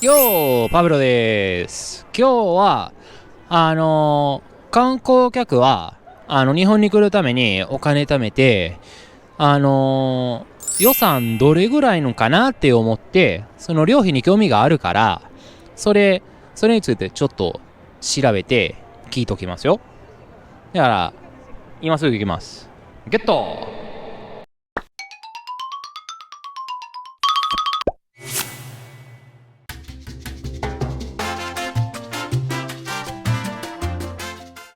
よー、パブロです。今日は、観光客は、日本に来るためにお金貯めて、予算どれぐらいのかなって思って、その料費に興味があるから、それについてちょっと調べて聞いときますよ。だから、今すぐ行きます。ゲット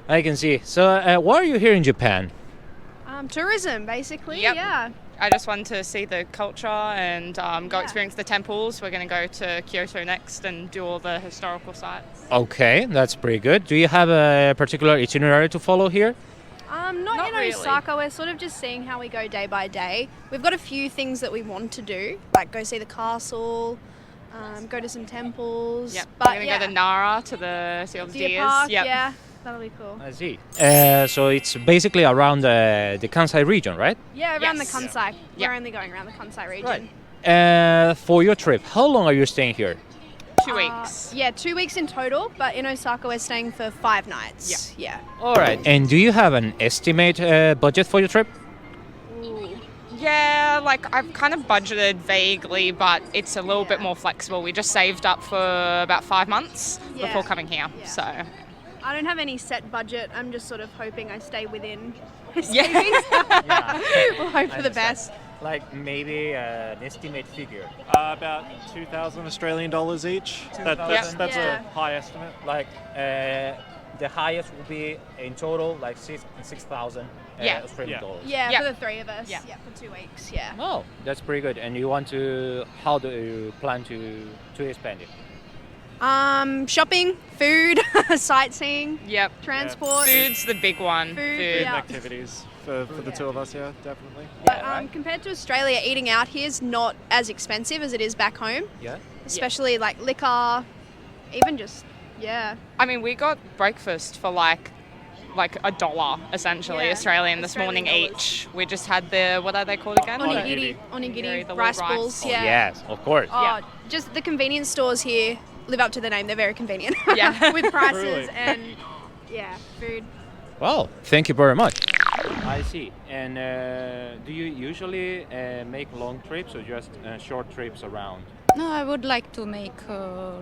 ！I can see. So, why are you here in Japan? Tourism, basically. Yep. Yeah. I just want to see the culture and go experience the temples. We're going to go to Kyoto next and do all the historical sites. Okay, that's pretty good. Do you have a particular itinerary to follow here? Not in really. Osaka. We're sort of just seeing how we go day by day. We've got a few things that we want to do, like go see the castle, go to some temples. Yep. But We're going to go to Nara to see all the Deer deers. Park. Yep. Yeah, that'll be cool. I see. So it's basically around the Kansai region, right? Yeah, around Yes. the Kansai. Yeah. We're only going around the Kansai region. Right. For your trip, how long are you staying here? 2 weeks. Yeah, 2 weeks in total, but in Osaka we're staying for 5 nights. Yeah. All right. And do you have an estimate budget for your trip? Yeah, like I've kind of budgeted vaguely, but it's a little bit more flexible. We just saved up for about 5 months Yeah. before coming here. Yeah. So, I don't have any set budget. I'm just sort of hoping I stay within my Yeah. savings. Yeah. We'll hope for the best. Like maybe an estimate figure. About 2,000 Australian dollars each. That's Yeah. a high estimate. Like the highest will be in total like 6,000 Yeah. Australian Yeah. dollars. Yeah, Yeah. for the 3 of us. Yeah. Yeah, for 2 weeks. Yeah. Oh, that's pretty good. And you want to? How do you plan to spend it? Shopping, food, sightseeing, yep. transport. Food's the big one. Food, Food. yeah. Activities for the two of us, yeah, definitely. But Yeah, right. compared to Australia, eating out here is not as expensive as it is back home. Yeah. Especially like liquor, even just I mean, we got breakfast for like $1 essentially, Yeah, Australian this Australian morning dollars. each. We just had the, what are they called again? onigiri, The little rice rice balls. balls. Yeah. Yes, of course. Oh, Yeah. just the convenience stores here live up to the name. They're very convenient. Yeah. With prices Truly. and food. Well, thank you very much. I see. And do you usually make long trips or just short trips around? No, I would like to make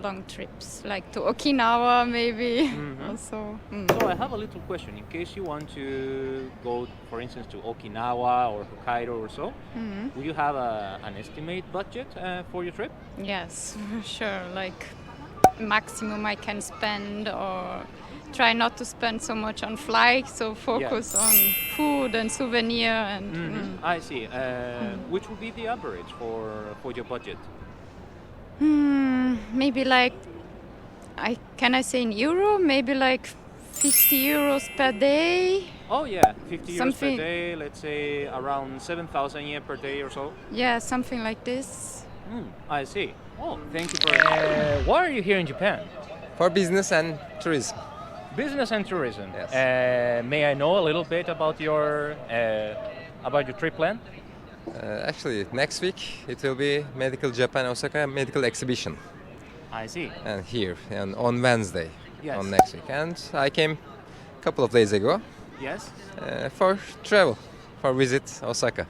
long trips, like to Okinawa maybe. Also. So I have a little question. In case you want to go, for instance, to Okinawa or Hokkaido or so, will you have an estimate budget for your trip? Yes, sure. Like maximum I can spend, or try not to spend so much on flights. So focus on food and souvenir and. I see. Which would be the average for your budget? Maybe like, can I say in euro? Maybe like 50 euros per day. Oh yeah, 50 euros Something- per day. Let's say around 7,000 yen per day or so. Yeah, something like this. I see. Oh, thank you very much. Why are you here in Japan? For business and tourism. Business and tourism. Yes. May I know a little bit about your trip plan? Actually, next week it will be Medical Japan Osaka Medical Exhibition, I see. and here and on Wednesday, Yes. on next week. And I came a couple of days ago Yes. for travel, for visit Osaka.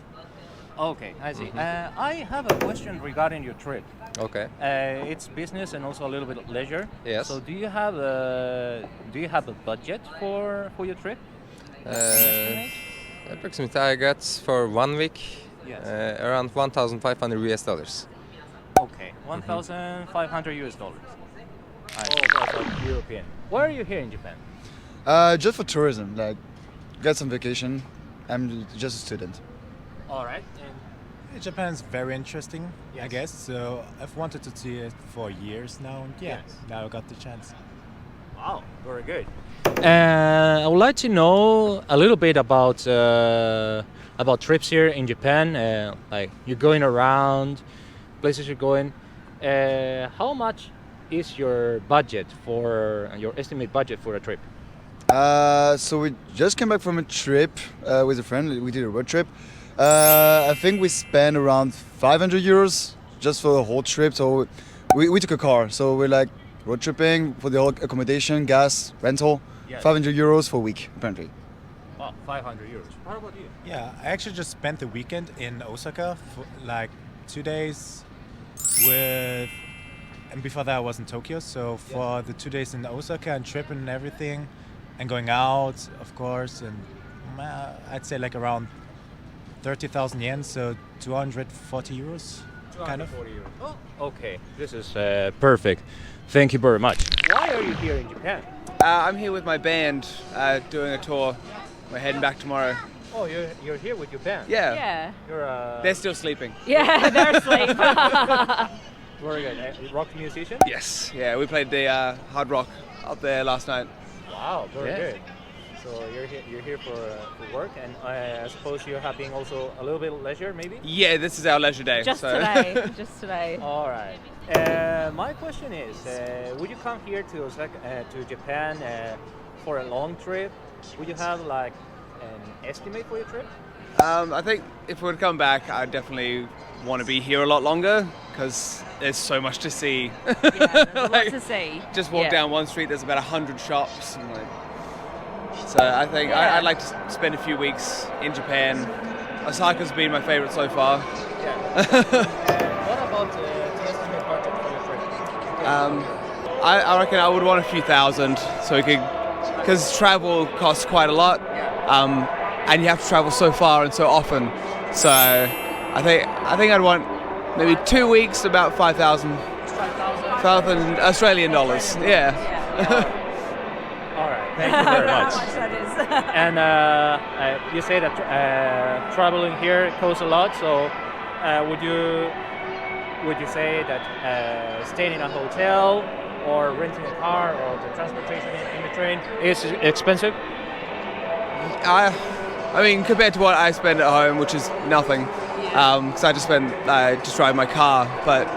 Okay, I see. I have a question regarding your trip. Okay. It's business and also a little bit of leisure. Yes. So do you have a budget for your trip? Estimate? Approximately, I got for 1 week Yes. around 1,500 US dollars. Okay, 1,500 US dollars. That's European. Why are you here in Japan? Just for tourism, like get some vacation. I'm just a student. All right. Japan's very interesting, Yes. I guess. So I've wanted to see it for years now, and Yes. now I got the chance. Wow, very good. I would like to know a little bit about trips here in Japan. Like you're going around, places you're going. How much is your budget for your estimate budget for a trip? So we just came back from a trip with a friend. We did a road trip. I think we spent around 500 euros just for the whole trip. So we took a car, so we're like road tripping for the whole accommodation, gas, rental, Yes. 500 euros for a week apparently. Oh, 500 euros. How about you? Yeah, I actually just spent the weekend in Osaka for like 2 days and before that I was in Tokyo. So for the 2 days in Osaka and tripping and everything and going out, of course, and I'd say like around 30,000 yen, so 240 euros, kind of. 240 euros. Oh, okay. This is perfect. Thank you very much. Why are you here in Japan? I'm here with my band doing a tour. We're heading back tomorrow. Oh, you're here with your band. Yeah. Yeah. You're They're still sleeping. Yeah, they're asleep. very good. Rock musician? Yes. Yeah, we played the Hard Rock up there last night. Wow, very good. So you're here for work, and I suppose you're having also a little bit of leisure, maybe? Yeah, this is our leisure day. Just so. today. Just today. All right. My question is, would you come here to to Japan for a long trip? Would you have like an estimate for your trip? I think if we were to come back, I'd definitely want to be here a lot longer because there's so much to see. Yeah, there's Like, lots to see. Just walk Yeah. down one street, there's about 100 shops. And so I think Yeah. I'd like to spend a few weeks in Japan. Osaka's been my favorite so far. What about the estimate budget for your trip? I reckon I would want a few thousand so we could, because travel costs quite a lot, and you have to travel so far and so often. So I think I'd want maybe 2 weeks, about 5,000 Australian dollars. Yeah. All right. Thank you very much. How much that is. And you say that traveling here costs a lot. So would you say that staying in a hotel or renting a car or the transportation in the train is expensive? I mean, compared to what I spend at home, which is nothing, because I just drive my car. But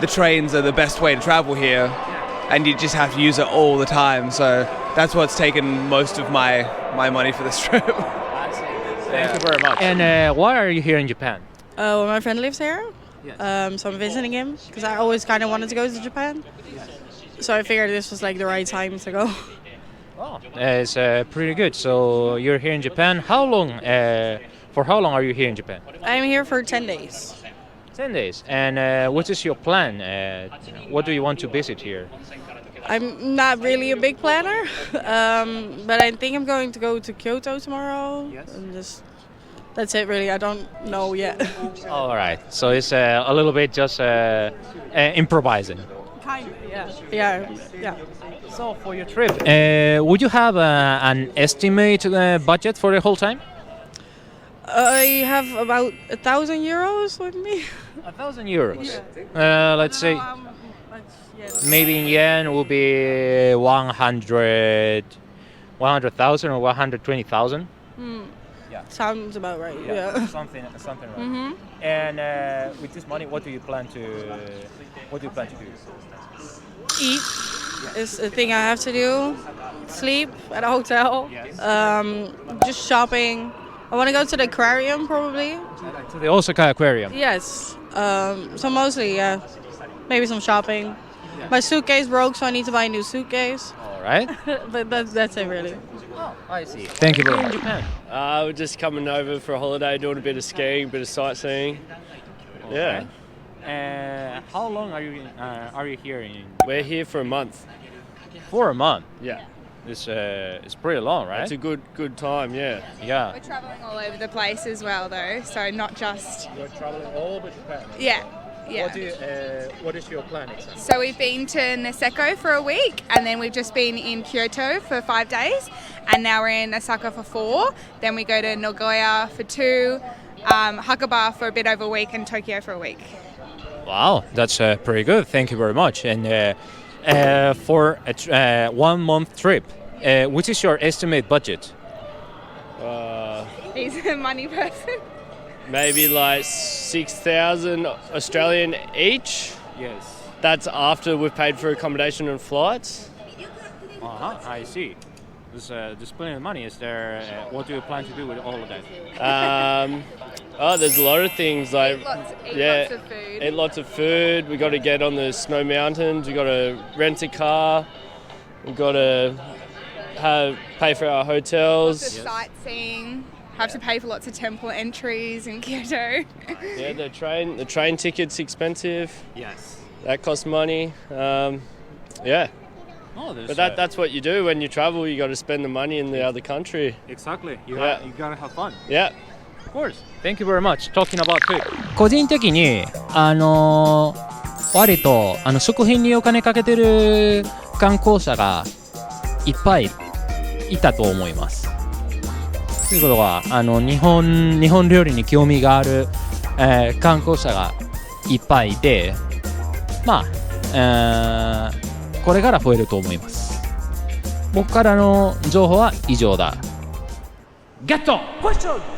the trains are the best way to travel here, and you just have to use it all the time. So that's what's taken most of my money for this trip. Thank you very much. And why are you here in Japan? Well, my friend lives here, Yes. so I'm visiting him because I always kind of wanted to go to Japan. So I figured this was like the right time to go. Oh, it's pretty good. So you're here in Japan. How long? For how long are you here in Japan? I'm here for 10 days. 10 days. And what is your plan? What do you want to visit here? I'm not really a big planner, but I think I'm going to go to Kyoto tomorrow. Yes. And that's it really. I don't know yet. All right. So it's a little bit just improvising. Kind of, yeah. Yeah. So for your trip, would you have an estimate budget for the whole time? I have about 1,000 euros with me. 1,000 euros. Let's say maybe in yen will be 100,000 or 120,000. Yeah. Sounds about right. Yeah. Something right. Mhm. And with this money, what do you plan to do? Eat is a thing I have to do. Sleep at a hotel. Yes. Just shopping. I want to go to the aquarium probably. To the Osaka Aquarium. Yes. So mostly, yeah. Maybe some shopping. My suitcase broke, so I need to buy a new suitcase. All right. But that's it really. I see. Thank you very much. Japan. We're just coming over for a holiday, doing a bit of skiing, a bit of sightseeing. Yeah. How long are you here in? We're here for a month. For a month. Yeah. It's pretty long, right? It's a good time, yeah. Yeah. We're travelling all over the place as well, though, so not just. You're traveling all over Japan. Yeah. What is your plan exactly? So we've been to Niseko for a week, and then we've just been in Kyoto for 5 days, and now we're in Osaka for 4. Then we go to Nagoya for 2, Hakaba for a bit over a week, and Tokyo for a week. Wow, that's pretty good. Thank you very much. And for a 1 month trip, what is your estimate budget? He's a money person. Maybe like 6,000 Australian each. Yes. That's after we've paid for accommodation and flights. I see. There's plenty of money. Is there? What do you plan to do with all of that? Oh, there's a lot of things like Eat lots of food. eat lots of food. We got to get on the snow mountains. We got to rent a car. We got to pay for our hotels. Lots of sightseeing. Have to pay for lots of temple entries in Kyoto. Yeah, the train ticket's expensive. Yes. That costs money. Yeah. Oh, But that's what you do when you travel. You got to spend the money in the other country. Exactly. You gotta have fun. Yeah. Of course. Thank you very much. Talking about food. 個人的に割と食品にお金かけてる観光者がいっぱいいたと思います。ということは日本料理に興味がある、観光者がいっぱいいて、まあ、これから増えると思います。僕からの情報は以上だ。ゲット！クエスチョン